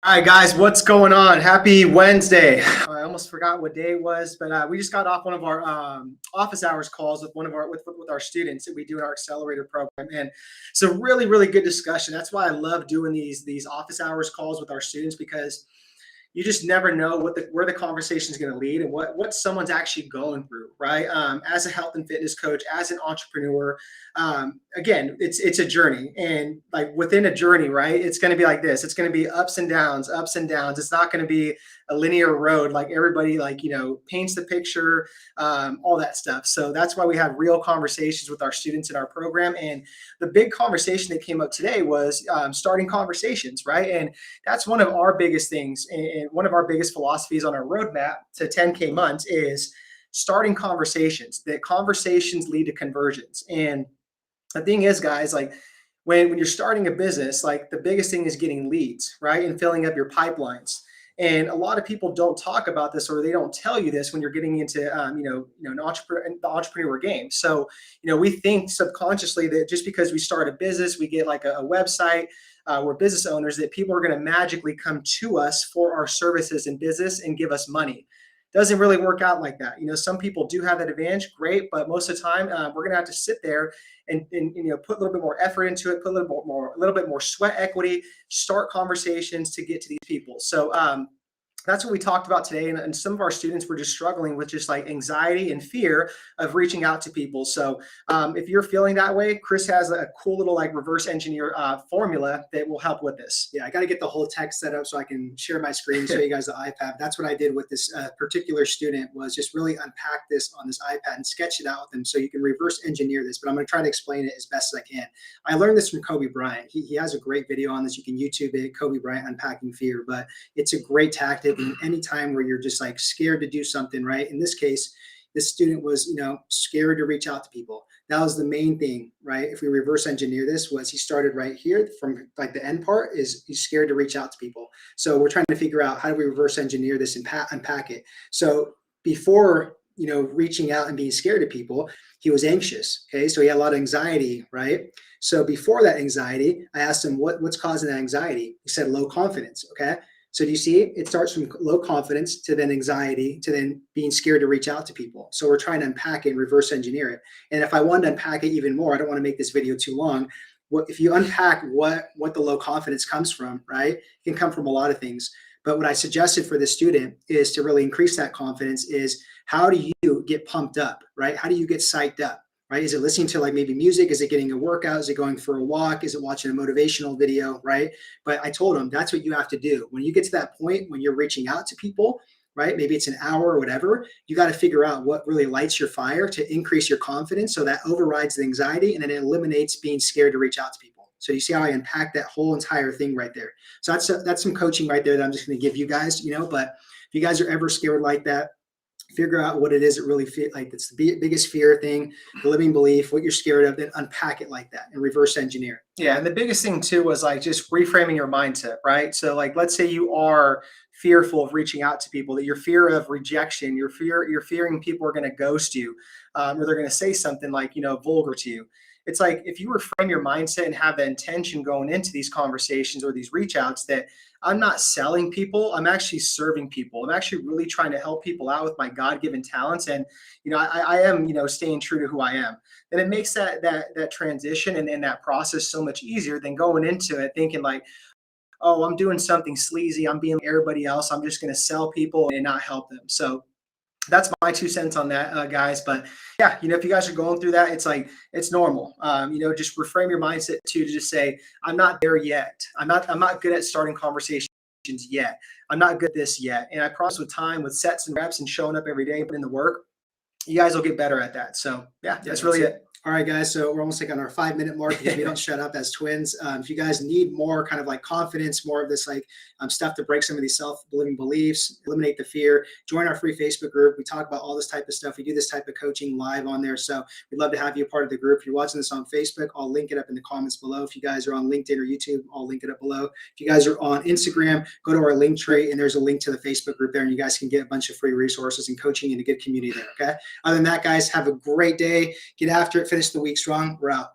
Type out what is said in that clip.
All right, guys, what's going on? Happy Wednesday. I almost forgot what day it was, but we just got off one of our office hours calls with one of our students that we do in our accelerator program, and it's a really good discussion. That's why I love doing these office hours calls with our students because you just never know where the conversation is going to lead and what someone's actually going through, right? As a health and fitness coach, as an entrepreneur, again, it's a journey, and like within a journey, right? It's going to be like this. It's going to be ups and downs, ups and downs. It's not going to be a linear road like everybody paints the picture, all that stuff. So that's why we have real conversations with our students in our program. And the big conversation that came up today was starting conversations, right? And that's one of our biggest things, and one of our biggest philosophies on our roadmap to 10K months is starting conversations. That conversations lead to conversions. And the thing is, guys, like when you're starting a business, like the biggest thing is getting leads, right? And filling up your pipelines. And a lot of people don't talk about this, or they don't tell you this when you're getting into, the entrepreneur game. So, we think subconsciously that just because we start a business, we get like a website, we're business owners, that people are going to magically come to us for our services in business and give us money. Doesn't really work out like that. Some people do have that advantage, great, but most of the time we're going to have to sit there and put a little bit more effort into it, put a little bit more sweat equity, start conversations to get to these people. So that's what we talked about today. And some of our students were just struggling with just like anxiety and fear of reaching out to people. So if you're feeling that way, Chris has a cool little like reverse engineer formula that will help with this. Yeah, I got to get the whole text set up so I can share my screen and show you guys the iPad. That's what I did with this particular student, was just really unpack this on this iPad and sketch it out with them so you can reverse engineer this. But I'm going to try to explain it as best as I can. I learned this from Kobe Bryant. He has a great video on this. You can YouTube it, Kobe Bryant, Unpacking Fear. But it's a great tactic. And anytime where you're just like scared to do something, right? In this case, this student was, scared to reach out to people. That was the main thing, right? If we reverse engineer this, was he started right here from like the end part is he's scared to reach out to people. So we're trying to figure out how do we reverse engineer this and unpack it. So before, reaching out and being scared of people, he was anxious. Okay. So he had a lot of anxiety, right? So before that anxiety, I asked him what's causing that anxiety. He said low confidence. Okay. So do you see it starts from low confidence to then anxiety to then being scared to reach out to people. So we're trying to unpack it and reverse engineer it. And if I wanted to unpack it even more, I don't want to make this video too long. If you unpack what the low confidence comes from, right? It can come from a lot of things. But what I suggested for the student is to really increase that confidence is how do you get pumped up, right? How do you get psyched up? Right? Is it listening to like maybe music? Is it getting a workout? Is it going for a walk? Is it watching a motivational video? Right? But I told them that's what you have to do. When you get to that point, when you're reaching out to people, right? Maybe it's an hour or whatever, you got to figure out what really lights your fire to increase your confidence. So that overrides the anxiety and then it eliminates being scared to reach out to people. So you see how I unpack that whole entire thing right there. So that's some coaching right there that I'm just going to give you guys, but if you guys are ever scared like that, figure out what it is that really feel like it's the biggest fear thing, the limiting belief, what you're scared of, then unpack it like that and reverse engineer. Yeah, and the biggest thing too was like just reframing your mindset, right? So like let's say you are fearful of reaching out to people, that your fear of rejection, you're fearing people are going to ghost you, or they're going to say something like vulgar to you. It's like if you reframe your mindset and have the intention going into these conversations or these reach outs that I'm not selling people, I'm actually serving people. I'm actually really trying to help people out with my God-given talents. And, I am, staying true to who I am. Then it makes that transition and that process so much easier than going into it thinking like, oh, I'm doing something sleazy. I'm being like everybody else. I'm just going to sell people and not help them. So that's my 2 cents on that, guys. But yeah, if you guys are going through that, it's normal. Just reframe your mindset to just say, I'm not there yet. I'm not good at starting conversations yet. I'm not good at this yet. And I promise with time, with sets and reps and showing up every day, putting in the work, you guys will get better at that. So yeah, that's really it. All right, guys. So we're almost like on our 5-minute mark because we don't shut up as twins. If you guys need more kind of like confidence, more of this like stuff to break some of these self-limiting beliefs, eliminate the fear, join our free Facebook group. We talk about all this type of stuff. We do this type of coaching live on there. So we'd love to have you a part of the group. If you're watching this on Facebook, I'll link it up in the comments below. If you guys are on LinkedIn or YouTube, I'll link it up below. If you guys are on Instagram, go to our link tree and there's a link to the Facebook group there and you guys can get a bunch of free resources and coaching and a good community there. Okay. Other than that, guys, have a great day. Get after it. Finish the week strong. We're out.